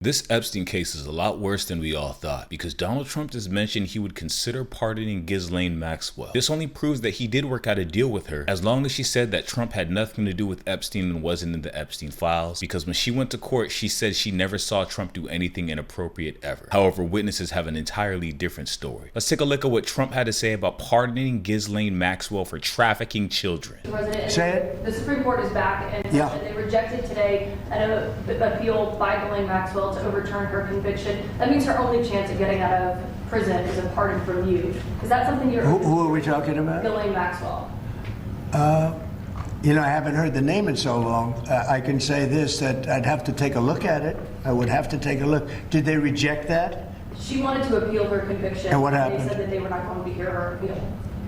This Epstein case is a lot worse than we all thought, because Donald Trump just mentioned he would consider pardoning Ghislaine Maxwell. This only proves that he did work out a deal with her, as long as she said that Trump had nothing to do with Epstein and wasn't in the Epstein files, because when she went to court, she said she never saw Trump do anything inappropriate ever. However, witnesses have an entirely different story. Let's take a look at what Trump had to say about pardoning Ghislaine Maxwell for trafficking children. Say it. The Supreme Court is back, and they rejected today an appeal by Ghislaine Maxwell to overturn her conviction. That means her only chance of getting out of prison is a pardon from you. Is that something you're... Who are we talking about? Ghislaine Maxwell. You know, I haven't heard the name in so long. I can say this, that I'd have to take a look at it. I would have to take a look. Did they reject that? She wanted to appeal her conviction. And what happened? They said that they were not going to hear her appeal.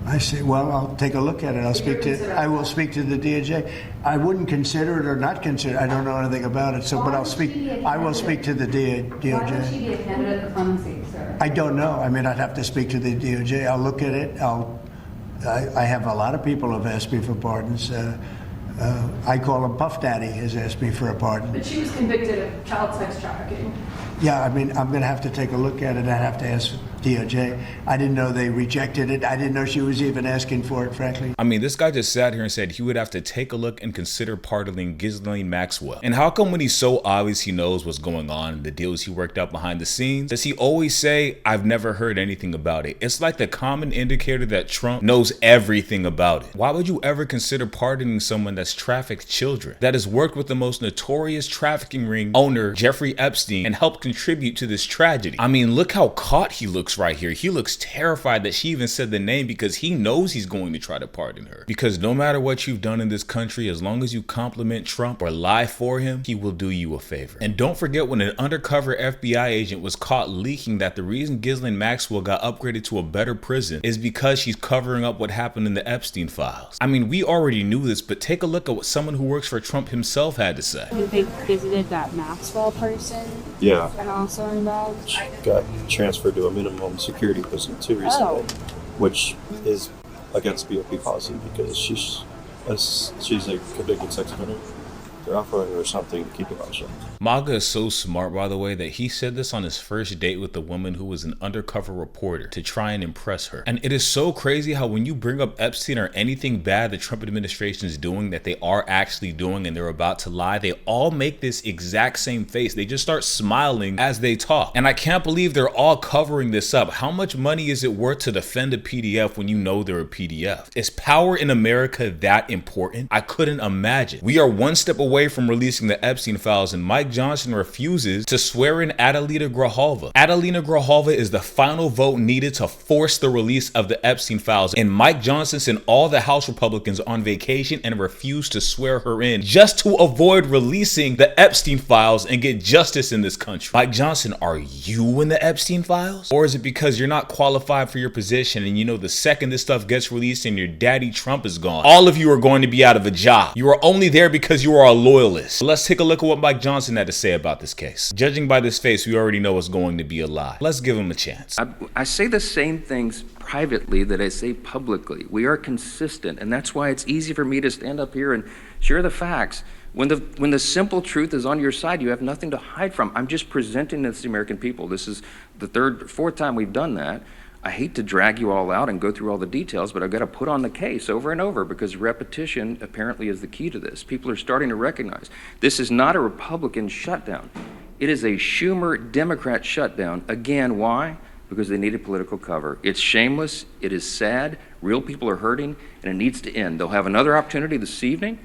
I see. Well, I'll take a look at it. I will speak to the DOJ. I wouldn't consider it or not consider it. I don't know anything about it. So, but I'll speak. I will speak to the DOJ. Why would she be a candidate for clemency, sir? I don't know. I mean, I'd have to speak to the DOJ. I'll look at it. I have a lot of people have asked me for pardons. I call him Puff Daddy has asked me for a pardon. But she was convicted of child sex trafficking. Yeah, I mean, I'm going to have to take a look at it. I'd have to ask DOJ. I didn't know they rejected it. I didn't know she was even asking for it, frankly. I mean, this guy just sat here and said he would have to take a look and consider pardoning Ghislaine Maxwell. And how come when he's so obvious he knows what's going on, the deals he worked out behind the scenes, does he always say, I've never heard anything about it? It's like the common indicator that Trump knows everything about it. Why would you ever consider pardoning someone that's trafficked children, that has worked with the most notorious trafficking ring owner, Jeffrey Epstein, and helped contribute to this tragedy? I mean, look how caught he looks right here. He looks terrified that she even said the name, because he knows he's going to try to pardon her. Because no matter what you've done in this country, as long as you compliment Trump or lie for him, he will do you a favor. And don't forget when an undercover FBI agent was caught leaking that the reason Ghislaine Maxwell got upgraded to a better prison is because she's covering up what happened in the Epstein files. I mean, we already knew this, but take a look at what someone who works for Trump himself had to say. They visited that Maxwell person. Yeah. And also involved. She got transferred to a minimum security prison too recently, which is against BOP policy because she's a convicted sex offender. They're offering her something to keep her mouth shut. MAGA is so smart, by the way, that he said this on his first date with the woman who was an undercover reporter to try and impress her. And it is so crazy how when you bring up Epstein or anything bad the Trump administration is doing that they are actually doing and they're about to lie, they all make this exact same face. They just start smiling as they talk. And I can't believe they're all covering this up. How much money is it worth to defend a PDF when you know they're a PDF? Is power in America that important? I couldn't imagine. We are one step away from releasing the Epstein files, and Mike Johnson refuses to swear in Adelina Grijalva. Adelina Grijalva is the final vote needed to force the release of the Epstein files, and Mike Johnson sent all the House Republicans on vacation and refused to swear her in just to avoid releasing the Epstein files and get justice in this country. Mike Johnson, are you in the Epstein files? Or is it because you're not qualified for your position and you know the second this stuff gets released and your daddy Trump is gone, all of you are going to be out of a job? You are only there because you are a loyalist. Let's take a look at what Mike Johnson had to say about this case. Judging by this face, we already know it's going to be a lie. Let's give him a chance. I say the same things privately that I say publicly. We are consistent, and that's why it's easy for me to stand up here and share the facts. When the simple truth is on your side, you have nothing to hide from. I'm just presenting this to the American people. This is the fourth time we've done that. I hate to drag you all out and go through all the details, but I've got to put on the case over and over because repetition apparently is the key to this. People are starting to recognize this is not a Republican shutdown. It is a Schumer Democrat shutdown. Again, why? Because they needed political cover. It's shameless, it is sad, real people are hurting, and it needs to end. They'll have another opportunity this evening,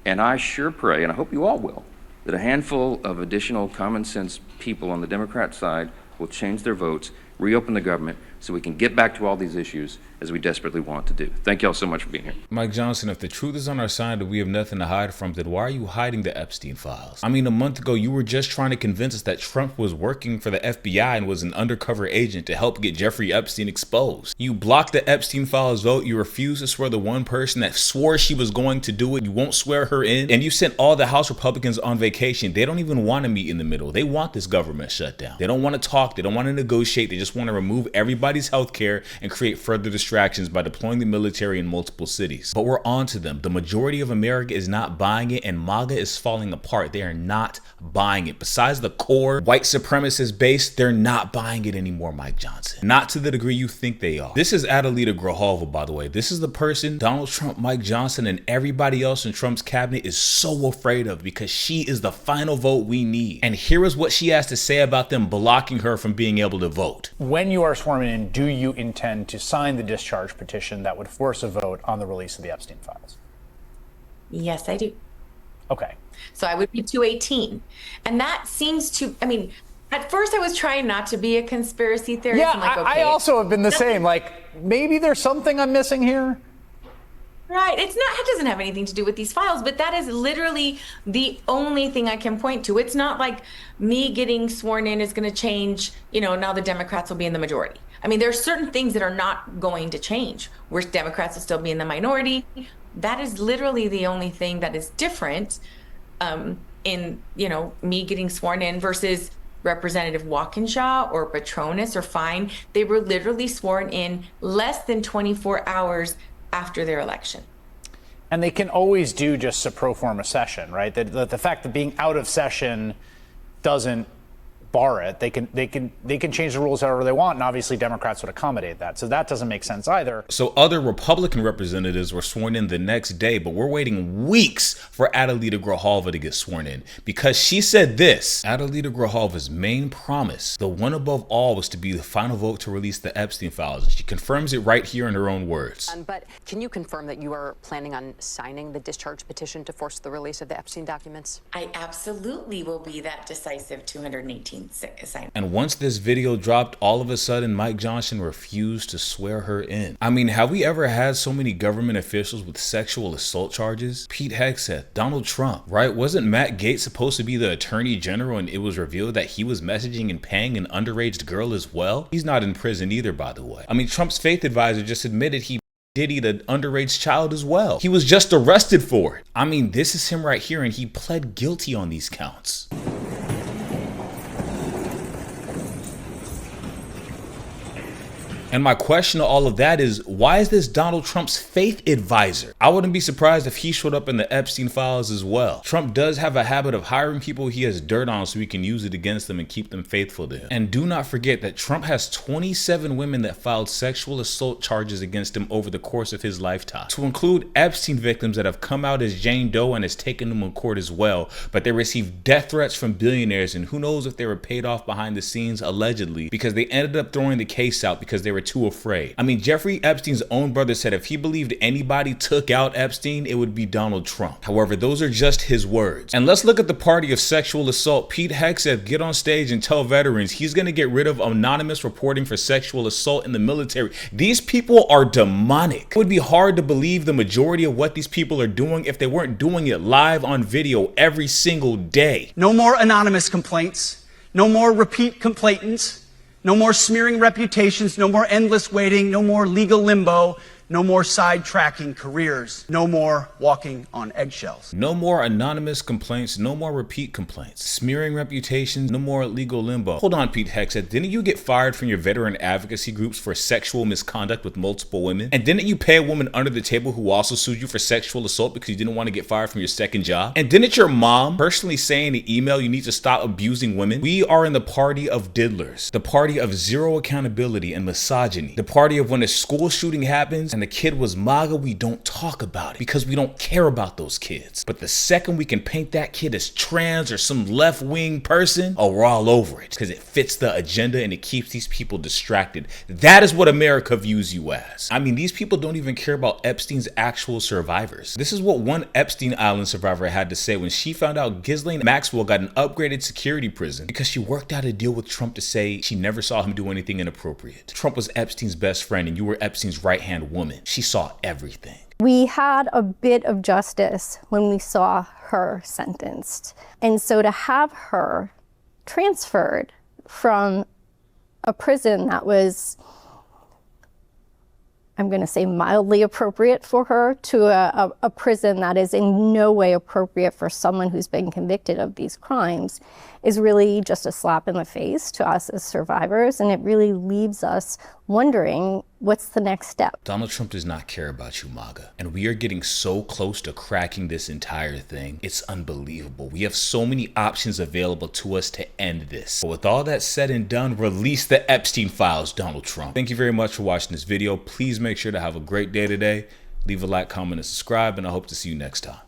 and I sure pray, and I hope you all will, that a handful of additional common sense people on the Democrat side will change their votes, reopen the government, so we can get back to all these issues as we desperately want to do. Thank you all so much for being here. Mike Johnson, if the truth is on our side that we have nothing to hide from, then why are you hiding the Epstein files? I mean, a month ago, you were just trying to convince us that Trump was working for the FBI and was an undercover agent to help get Jeffrey Epstein exposed. You blocked the Epstein files vote. You refused to swear the one person that swore she was going to do it. You won't swear her in. And you sent all the House Republicans on vacation. They don't even want to meet in the middle. They want this government shutdown. They don't want to talk. They don't want to negotiate. They just want to remove everybody's health care and create further distraction. distractions by deploying the military in multiple cities. But we're on to them. The majority of America is not buying it, and MAGA is falling apart. They are not buying it. Besides the core white supremacist base, they're not buying it anymore, Mike Johnson. Not to the degree you think they are. This is Adelita Grijalva, by the way. This is the person Donald Trump, Mike Johnson, and everybody else in Trump's cabinet is so afraid of, because she is the final vote we need. And here is what she has to say about them blocking her from being able to vote. When you are sworn in, do you intend to sign the discharge petition that would force a vote on the release of the Epstein files? Yes, I do. Okay. So I would be 218. And that seems to, I mean, at first I was trying not to be a conspiracy theorist. Yeah, I'm like, okay. I also have been the same. Like, maybe there's something I'm missing here. Right. It doesn't have anything to do with these files, but that is literally the only thing I can point to. It's not like me getting sworn in is going to change, now the Democrats will be in the majority. I mean, there are certain things that are not going to change, where Democrats will still be in the minority. That is literally the only thing that is different in, me getting sworn in versus Representative Walkinshaw or Petronas or Fine. They were literally sworn in less than 24 hours after their election. And they can always do just a pro forma session, right? The fact that being out of session doesn't bar it. They can change the rules however they want, and obviously Democrats would accommodate that. So that doesn't make sense either. So other Republican representatives were sworn in the next day, but we're waiting weeks for Adelita Grijalva to get sworn in, because she said this. Adelita Grijalva's main promise, the one above all, was to be the final vote to release the Epstein Files. And she confirms it right here in her own words. But can you confirm that you are planning on signing the discharge petition to force the release of the Epstein documents? I absolutely will be that decisive 218 sign. And once this video dropped, all of a sudden Mike Johnson refused to swear her in. I mean, have we ever had so many government officials with sexual assault charges? Pete Hegseth, Donald Trump, right? Wasn't Matt Gaetz supposed to be the attorney general, and it was revealed that he was messaging and paying an underage girl as well? He's not in prison either, by the way. I mean, Trump's faith advisor just admitted he diddied an underage child as well. He was just arrested for it. I mean, this is him right here, and he pled guilty on these counts. And my question to all of that is, why is this Donald Trump's faith advisor? I wouldn't be surprised if he showed up in the Epstein files as well. Trump does have a habit of hiring people he has dirt on so he can use it against them and keep them faithful to him. And do not forget that Trump has 27 women that filed sexual assault charges against him over the course of his lifetime, to include Epstein victims that have come out as Jane Doe and has taken them in court as well, but they received death threats from billionaires, and who knows if they were paid off behind the scenes, allegedly, because they ended up throwing the case out because they were too afraid. I mean, Jeffrey Epstein's own brother said if he believed anybody took out Epstein, it would be Donald Trump. However, those are just his words. And let's look at the party of sexual assault. Pete Hegseth get on stage and tell veterans he's going to get rid of anonymous reporting for sexual assault in the military. These people are demonic. It would be hard to believe the majority of what these people are doing if they weren't doing it live on video every single day. No more anonymous complaints. No more repeat complainants. No more smearing reputations, no more endless waiting, no more legal limbo, no more sidetracking careers, no more walking on eggshells. No more anonymous complaints, no more repeat complaints. Smearing reputations, no more legal limbo. Hold on, Pete Hegseth, didn't you get fired from your veteran advocacy groups for sexual misconduct with multiple women? And didn't you pay a woman under the table who also sued you for sexual assault because you didn't want to get fired from your second job? And didn't your mom personally say in the email you need to stop abusing women? We are in the party of diddlers, the party of zero accountability and misogyny, the party of when a school shooting happens and the kid was MAGA, we don't talk about it because we don't care about those kids. But the second we can paint that kid as trans or some left-wing person, oh, we're all over it because it fits the agenda and it keeps these people distracted. That is what America views you as. I mean, these people don't even care about Epstein's actual survivors. This is what one Epstein Island survivor had to say when she found out Ghislaine Maxwell got an upgraded security prison because she worked out a deal with Trump to say she never saw him do anything inappropriate. Trump was Epstein's best friend and you were Epstein's right-hand woman. She saw everything. We had a bit of justice when we saw her sentenced. And so to have her transferred from a prison that was, I'm going to say, mildly appropriate for her to a prison that is in no way appropriate for someone who's been convicted of these crimes is really just a slap in the face to us as survivors. And it really leaves us wondering what's the next step. Donald Trump does not care about you, MAGA. And we are getting so close to cracking this entire thing. It's unbelievable. We have so many options available to us to end this. But with all that said and done, release the Epstein Files, Donald Trump. Thank you very much for watching this video. Please make sure to have a great day today. Leave a like, comment, and subscribe, and I hope to see you next time.